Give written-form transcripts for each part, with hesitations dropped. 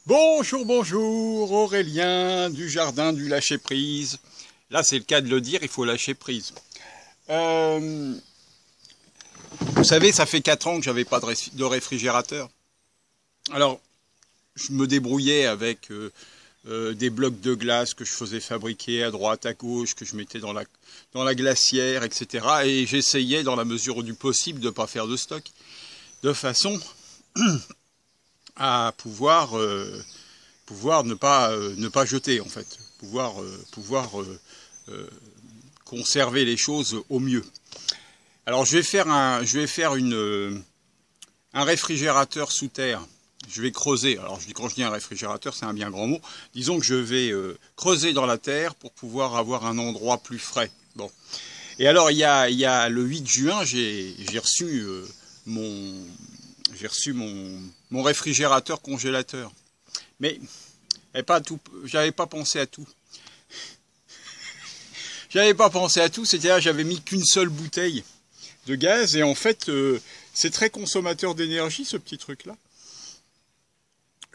Bonjour, bonjour, Aurélien du jardin du lâcher-prise. Là, c'est le cas de le dire, il faut lâcher prise. Euh, vous savez, ça fait 4 ans que j'avais pas de réfrigérateur. Alors, je me débrouillais avec des blocs de glace que je faisais fabriquer à droite, à gauche, que je mettais dans la glacière, etc. Et j'essayais, dans la mesure du possible, de ne pas faire de stock, de façon à pouvoir ne pas jeter, en fait, pouvoir conserver les choses au mieux. Alors je vais faire un réfrigérateur sous terre. Je vais creuser. Alors quand je dis un réfrigérateur, c'est un bien grand mot. Disons que je vais creuser dans la terre pour pouvoir avoir un endroit plus frais. Bon. Et alors il y a le 8 juin, j'ai reçu mon j'ai reçu mon réfrigérateur congélateur. Mais j'avais pas pensé à tout. J'avais pas pensé à tout, c'est-à-dire j'avais mis qu'une seule bouteille de gaz et en fait c'est très consommateur d'énergie ce petit truc-là.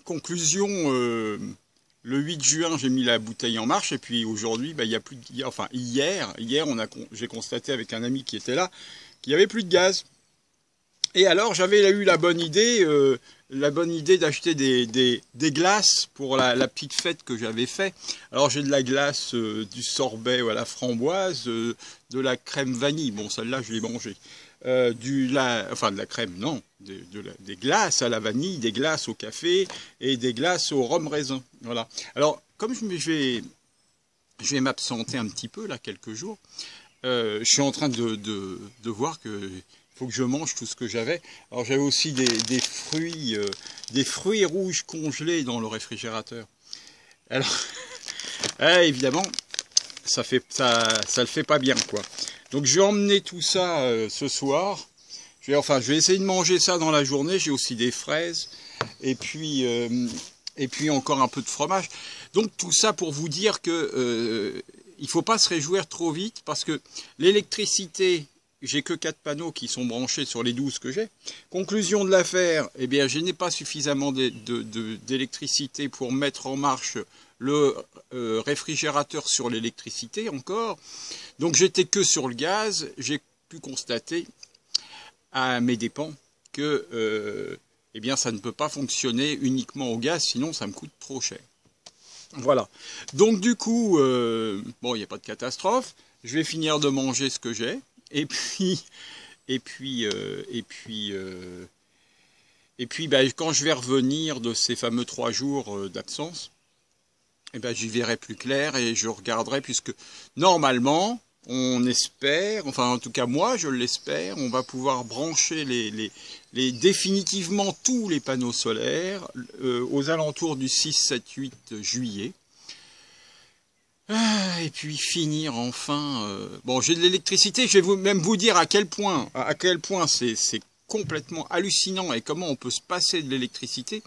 Conclusion, le 8 juin j'ai mis la bouteille en marche et puis aujourd'hui il y a plus de, enfin hier j'ai constaté avec un ami qui était là qu'il y avait plus de gaz. Et alors j'avais eu la bonne idée d'acheter des glaces pour la petite fête que j'avais fait. Alors j'ai de la glace, du sorbet à la framboise, de la crème vanille. Bon, celle-là je l'ai mangée. Enfin de la crème, non, des glaces à la vanille, des glaces au café et des glaces au rhum raisin. Voilà. Alors comme je vais m'absenter un petit peu là quelques jours, je suis en train de voir que faut que je mange tout ce que j'avais. Alors j'avais aussi des fruits rouges congelés dans le réfrigérateur. Alors, évidemment, ça le fait pas bien, quoi. Donc je vais emmener tout ça ce soir. Je vais essayer de manger ça dans la journée. J'ai aussi des fraises et puis encore un peu de fromage. Donc tout ça pour vous dire que il faut pas se réjouir trop vite parce que l'électricité, j'ai que 4 panneaux qui sont branchés sur les 12 que j'ai. Conclusion de l'affaire, eh bien, je n'ai pas suffisamment d'électricité pour mettre en marche le réfrigérateur sur l'électricité encore. Donc j'étais que sur le gaz. J'ai pu constater à mes dépens que eh bien, ça ne peut pas fonctionner uniquement au gaz, sinon ça me coûte trop cher. Voilà. Donc du coup, bon, il n'y a pas de catastrophe. Je vais finir de manger ce que j'ai. Et puis, quand je vais revenir de ces fameux 3 jours d'absence, j'y verrai plus clair et je regarderai puisque normalement, on espère, enfin en tout cas moi je l'espère, on va pouvoir brancher définitivement tous les panneaux solaires aux alentours du 6, 7, 8 juillet. Et puis finir enfin. Bon, j'ai de l'électricité. Je vais même vous dire à quel point c'est complètement hallucinant et comment on peut se passer de l'électricité.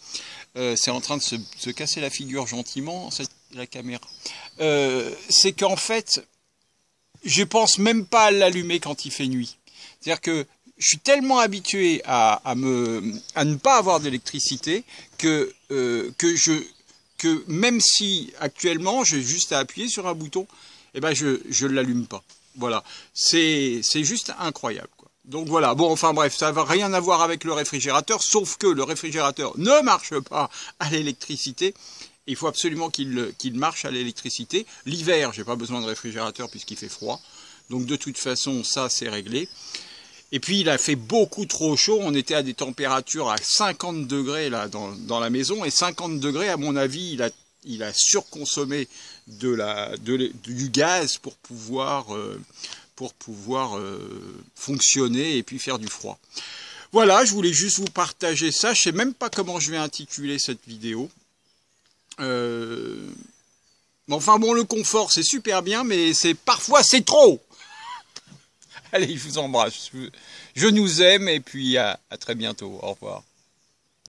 C'est en train de se casser la figure gentiment, la caméra. C'est qu'en fait, je pense même pas à l'allumer quand il fait nuit. C'est-à-dire que je suis tellement habitué à ne pas avoir d'électricité que même si actuellement j'ai juste à appuyer sur un bouton, je ne l'allume pas. Voilà, c'est juste incroyable, quoi. Donc voilà, bon, enfin bref, ça n'a rien à voir avec le réfrigérateur, sauf que le réfrigérateur ne marche pas à l'électricité. Il faut absolument qu'il marche à l'électricité. L'hiver, j'ai pas besoin de réfrigérateur puisqu'il fait froid. Donc de toute façon, ça c'est réglé. Et puis il a fait beaucoup trop chaud, on était à des températures à 50 degrés là dans la maison, et 50 degrés à mon avis il a surconsommé du gaz pour pouvoir fonctionner et puis faire du froid. Voilà, je voulais juste vous partager ça, je sais même pas comment je vais intituler cette vidéo. Enfin bon, le confort c'est super bien, mais parfois c'est trop. Allez, je vous embrasse. Je nous aime et puis à très bientôt. Au revoir.